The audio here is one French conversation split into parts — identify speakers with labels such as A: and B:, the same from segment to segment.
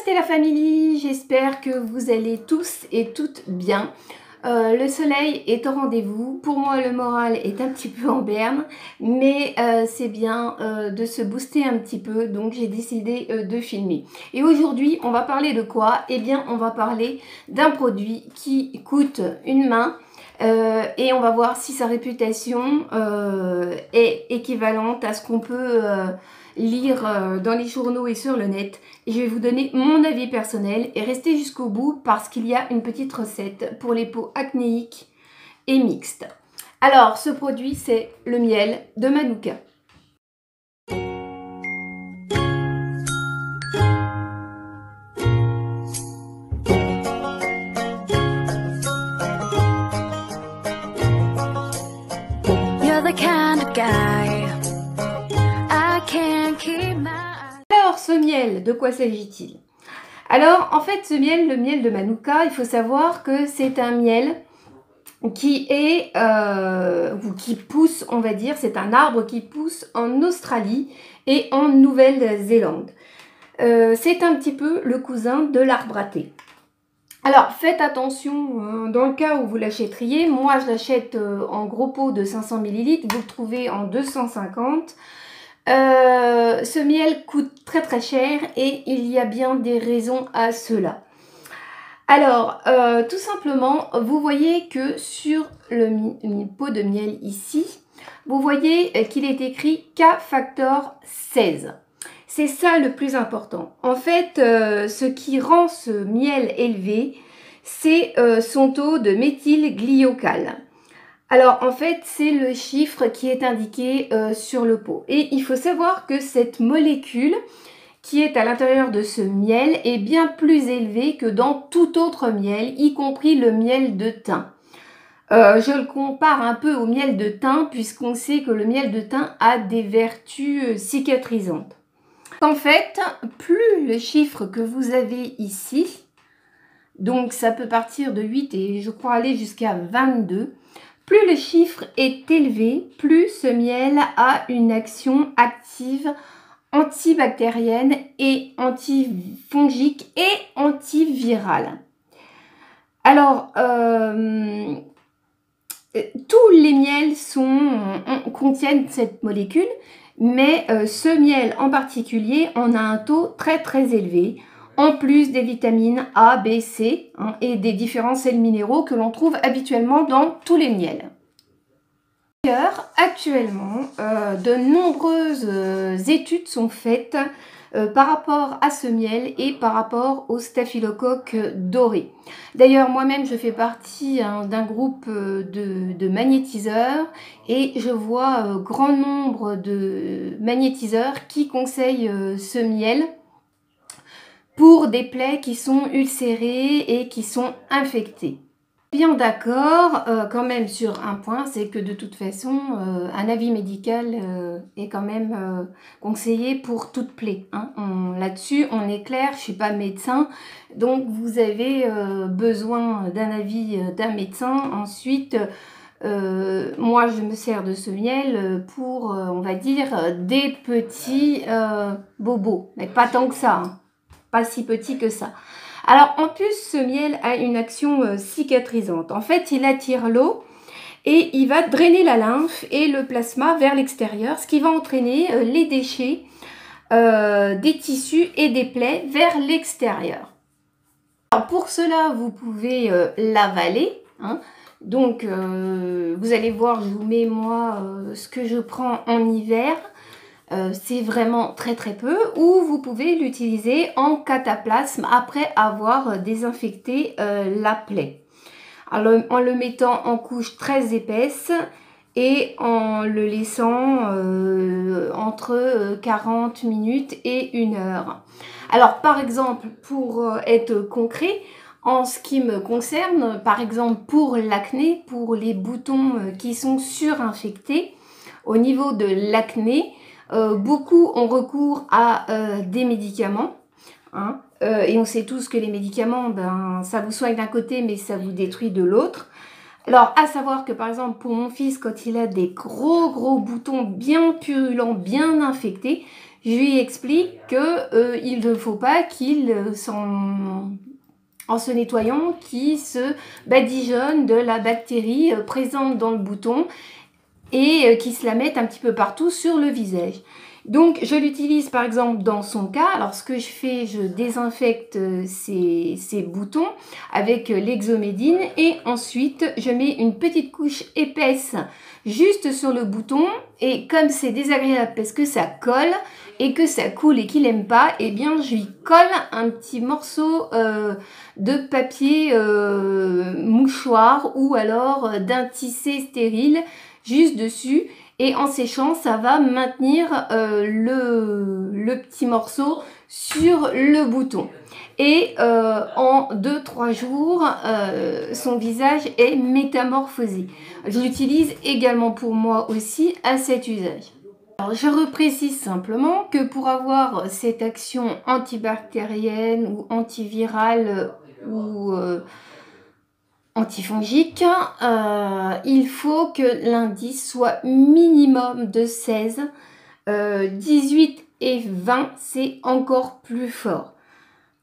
A: Stella Family, j'espère que vous allez tous et toutes bien. Le soleil est au rendez-vous. Pour moi, le moral est un petit peu en berne, mais c'est bien de se booster un petit peu, donc j'ai décidé de filmer. Et aujourd'hui, on va parler de quoi? Eh bien, on va parler d'un produit qui coûte une main. Et on va voir si sa réputation est équivalente à ce qu'on peut lire dans les journaux et sur le net. Et je vais vous donner mon avis personnel et restez jusqu'au bout parce qu'il y a une petite recette pour les peaux acnéiques et mixtes. Alors, ce produit, c'est le miel de Manuka. Alors, ce miel, de quoi s'agit-il? Alors, en fait, ce miel, le miel de Manuka, il faut savoir que c'est un miel qui est, ou qui pousse, on va dire, c'est un arbre qui pousse en Australie et en Nouvelle-Zélande. C'est un petit peu le cousin de l'arbre à thé. Alors, faites attention, dans le cas où vous l'achèteriez, moi je l'achète en gros pot de 500 ml, vous le trouvez en 250. Ce miel coûte très très cher et il y a bien des raisons à cela. Alors, tout simplement, vous voyez que sur le pot de miel ici, vous voyez qu'il est écrit K-Factor 16. C'est ça le plus important. En fait, ce qui rend ce miel élevé, c'est son taux de méthylglyocal. Alors, en fait, c'est le chiffre qui est indiqué sur le pot. Et il faut savoir que cette molécule qui est à l'intérieur de ce miel est bien plus élevée que dans tout autre miel, y compris le miel de thym. Je le compare un peu au miel de thym, puisqu'on sait que le miel de thym a des vertus cicatrisantes. En fait, plus le chiffre que vous avez ici, donc ça peut partir de 8 et je crois aller jusqu'à 22, plus le chiffre est élevé, plus ce miel a une action active antibactérienne et antifongique et antivirale. Alors, tous les miels contiennent cette molécule, mais ce miel en particulier en a un taux très très élevé, en plus des vitamines A, B, C et des différents sels minéraux que l'on trouve habituellement dans tous les miels. D'ailleurs, actuellement, de nombreuses études sont faites par rapport à ce miel et par rapport au staphylocoque doré. D'ailleurs, moi-même, je fais partie d'un groupe de magnétiseurs et je vois grand nombre de magnétiseurs qui conseillent ce miel pour des plaies qui sont ulcérées et qui sont infectées. Bien d'accord quand même sur un point, c'est que de toute façon, un avis médical est quand même conseillé pour toute plaie. Là-dessus, on est clair, je ne suis pas médecin, donc vous avez besoin d'un avis d'un médecin. Ensuite, moi, je me sers de ce miel pour, on va dire, des petits bobos, mais pas tant que ça, pas si petit que ça. Alors, en plus, ce miel a une action cicatrisante. En fait, il attire l'eau et il va drainer la lymphe et le plasma vers l'extérieur, ce qui va entraîner les déchets des tissus et des plaies vers l'extérieur. Pour cela, vous pouvez l'avaler. Donc, vous allez voir, je vous mets moi ce que je prends en hiver. C'est vraiment très très peu, ou vous pouvez l'utiliser en cataplasme après avoir désinfecté la plaie. Alors, en le mettant en couche très épaisse et en le laissant entre 40 minutes et 1 heure. Alors par exemple, pour être concret, en ce qui me concerne, par exemple pour l'acné, pour les boutons qui sont surinfectés, au niveau de l'acné, beaucoup ont recours à des médicaments. Et on sait tous que les médicaments, ça vous soigne d'un côté, mais ça vous détruit de l'autre. Alors, à savoir que par exemple, pour mon fils, quand il a des gros boutons bien purulents, bien infectés, je lui explique que il ne faut pas qu'il en se nettoyant, qu'il se badigeonne de la bactérie présente dans le bouton et qui se la mette un petit peu partout sur le visage. Donc, je l'utilise par exemple dans son cas. Alors, ce que je fais, je désinfecte ces boutons avec l'exomédine et ensuite, je mets une petite couche épaisse juste sur le bouton. Et comme c'est désagréable parce que ça colle et que ça coule et qu'il n'aime pas, eh bien, je lui colle un petit morceau de papier mouchoir ou alors d'un tissé stérile juste dessus. Et en séchant, ça va maintenir le petit morceau sur le bouton. Et en 2-3 jours, son visage est métamorphosé. Je l'utilise également pour moi aussi à cet usage. Alors, je reprécise simplement que pour avoir cette action antibactérienne ou antivirale ou antifongique, il faut que l'indice soit minimum de 16. 18 et 20, c'est encore plus fort.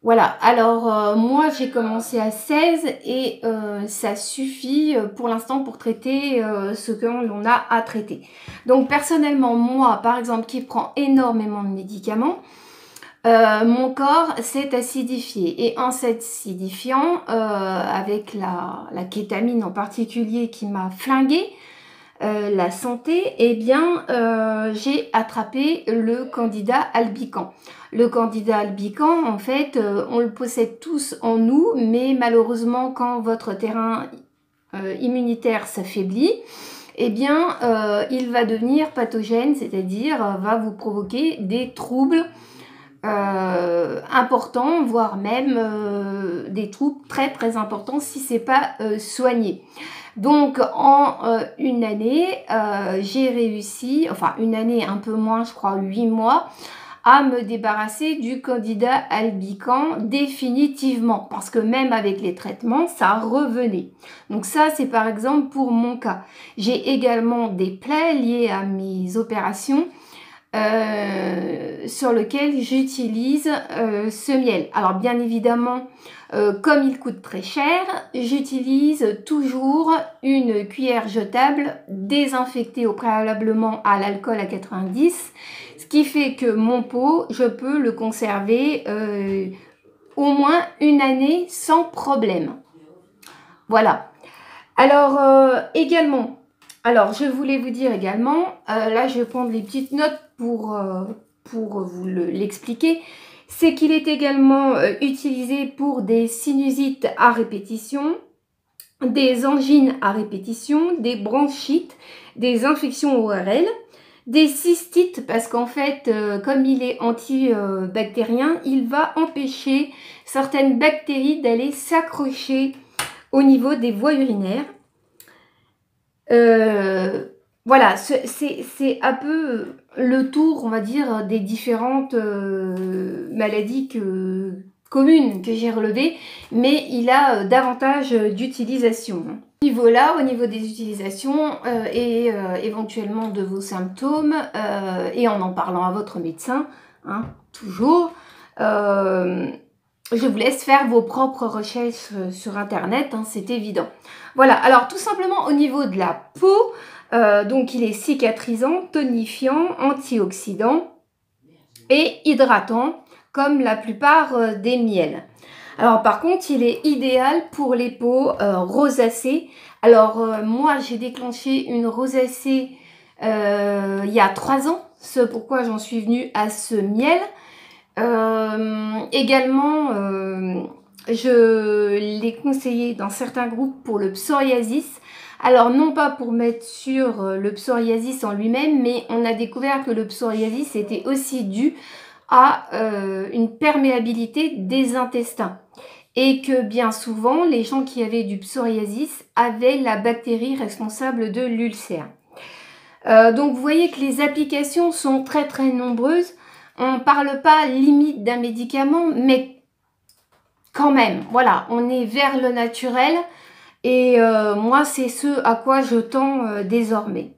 A: Voilà, alors moi j'ai commencé à 16 et ça suffit pour l'instant pour traiter ce que l'on a à traiter. Donc personnellement, moi par exemple qui prends énormément de médicaments, mon corps s'est acidifié et en s'acidifiant, avec la kétamine en particulier qui m'a flingué la santé, eh bien j'ai attrapé le candida albicans. Le candida albicans, en fait, on le possède tous en nous, mais malheureusement quand votre terrain immunitaire s'affaiblit, eh bien il va devenir pathogène, c'est-à-dire va vous provoquer des troubles importants, voire même des troubles très très importants si c'est pas soigné. Donc en une année, j'ai réussi, enfin une année un peu moins, je crois 8 mois, à me débarrasser du candida albicans définitivement, parce que même avec les traitements, ça revenait. Donc ça, c'est par exemple pour mon cas. J'ai également des plaies liées à mes opérations sur lequel j'utilise ce miel. Alors bien évidemment, comme il coûte très cher, j'utilise toujours une cuillère jetable désinfectée au préalablement à l'alcool à 90, ce qui fait que mon pot, je peux le conserver au moins une année sans problème. Voilà. Alors également, alors je voulais vous dire également, là je vais prendre les petites notes pour vous l'expliquer, c'est qu'il est également utilisé pour des sinusites à répétition, des angines à répétition, des bronchites, des infections ORL, des cystites, parce qu'en fait, comme il est antibactérien, il va empêcher certaines bactéries d'aller s'accrocher au niveau des voies urinaires. Voilà, c'est un peu le tour, on va dire, des différentes maladies communes que j'ai relevées, mais il a davantage d'utilisation. Au niveau des utilisations et éventuellement de vos symptômes, et en parlant à votre médecin, hein, toujours, je vous laisse faire vos propres recherches sur internet, hein, c'est évident. Voilà, alors tout simplement au niveau de la peau, donc il est cicatrisant, tonifiant, antioxydant et hydratant comme la plupart des miels. Alors par contre, il est idéal pour les peaux rosacées. Alors moi, j'ai déclenché une rosacée il y a 3 ans, c'est pourquoi j'en suis venue à ce miel. Également, je l'ai conseillé dans certains groupes pour le psoriasis. Alors non pas pour mettre sur le psoriasis en lui-même, mais on a découvert que le psoriasis était aussi dû à une perméabilité des intestins. Et que bien souvent, les gens qui avaient du psoriasis avaient la bactérie responsable de l'ulcère. Donc vous voyez que les applications sont très très nombreuses. On ne parle pas limite d'un médicament, mais quand même, voilà, on est vers le naturel. Et moi, c'est ce à quoi je tends désormais.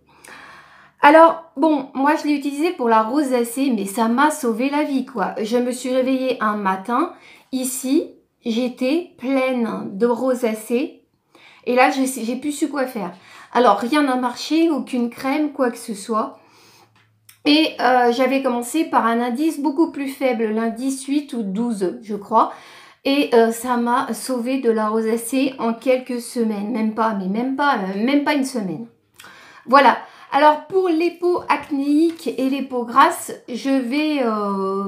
A: Alors, bon, moi je l'ai utilisé pour la rosacée, mais ça m'a sauvé la vie, quoi. Je me suis réveillée un matin, ici, j'étais pleine de rosacée, et là, j'ai plus su quoi faire. Alors, rien n'a marché, aucune crème, quoi que ce soit. Et j'avais commencé par un indice beaucoup plus faible, l'indice 8 ou 12, je crois. Et ça m'a sauvé de la rosacée en quelques semaines, même pas une semaine. Voilà. Alors pour les peaux acnéiques et les peaux grasses, je vais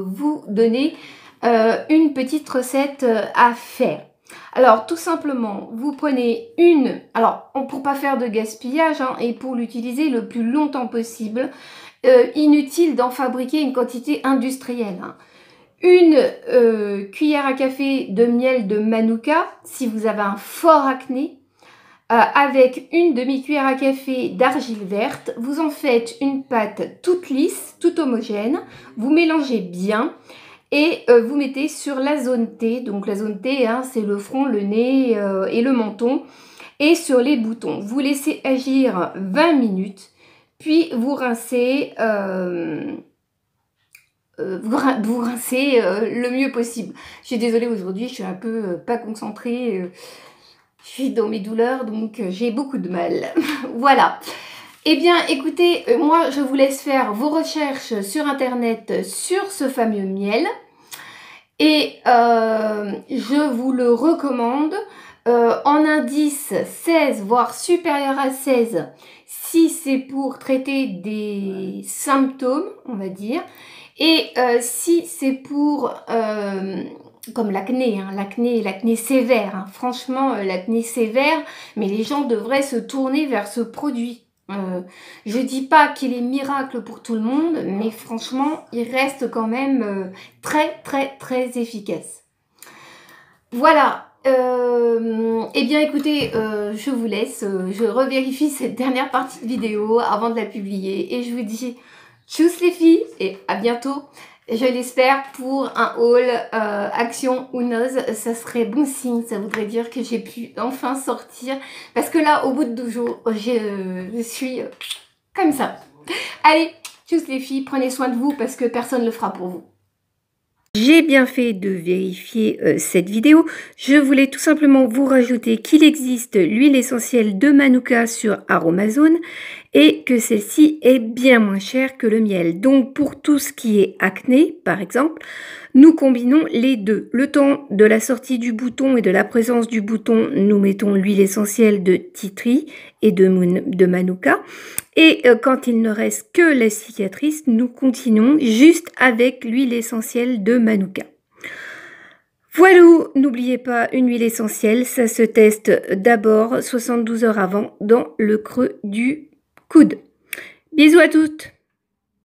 A: vous donner une petite recette à faire. Alors tout simplement, vous prenez pour pas faire de gaspillage hein, et pour l'utiliser le plus longtemps possible, inutile d'en fabriquer une quantité industrielle. Hein. Une cuillère à café de miel de Manuka, si vous avez un fort acné, avec une demi-cuillère à café d'argile verte. Vous en faites une pâte toute lisse, toute homogène. Vous mélangez bien et vous mettez sur la zone T. Donc la zone T, hein, c'est le front, le nez et le menton. Et sur les boutons. Vous laissez agir 20 minutes. Puis vous rincez... vous rincez le mieux possible. Je suis désolée aujourd'hui, je suis un peu pas concentrée. Je suis dans mes douleurs, donc j'ai beaucoup de mal. Voilà. Eh bien, écoutez, moi, je vous laisse faire vos recherches sur Internet sur ce fameux miel. Et je vous le recommande en indice 16, voire supérieur à 16, si c'est pour traiter des symptômes, on va dire. Et si c'est pour... comme l'acné, hein, l'acné sévère, hein. Franchement, l'acné sévère, mais les gens devraient se tourner vers ce produit. Je dis pas qu'il est miracle pour tout le monde, mais franchement, il reste quand même très, très, très efficace. Voilà. Eh bien, écoutez, je vous laisse. Je revérifie cette dernière partie de vidéo avant de la publier. Et je vous dis tchuss les filles et à bientôt. Je l'espère pour un haul Action Unoz, ça serait bon signe, ça voudrait dire que j'ai pu enfin sortir. Parce que là, au bout de 12 jours, je suis comme ça. Allez, tchuss les filles, prenez soin de vous parce que personne ne le fera pour vous. J'ai bien fait de vérifier cette vidéo. Je voulais tout simplement vous rajouter qu'il existe l'huile essentielle de Manuka sur Aromazone et que celle-ci est bien moins chère que le miel. Donc pour tout ce qui est acné, par exemple, nous combinons les deux. Le temps de la sortie du bouton et de la présence du bouton, nous mettons l'huile essentielle de Tea Tree et de Manuka. Et quand il ne reste que la cicatrice, nous continuons juste avec l'huile essentielle de Manuka. Voilà, n'oubliez pas une huile essentielle, ça se teste d'abord 72 heures avant dans le creux du coude. Bisous à toutes!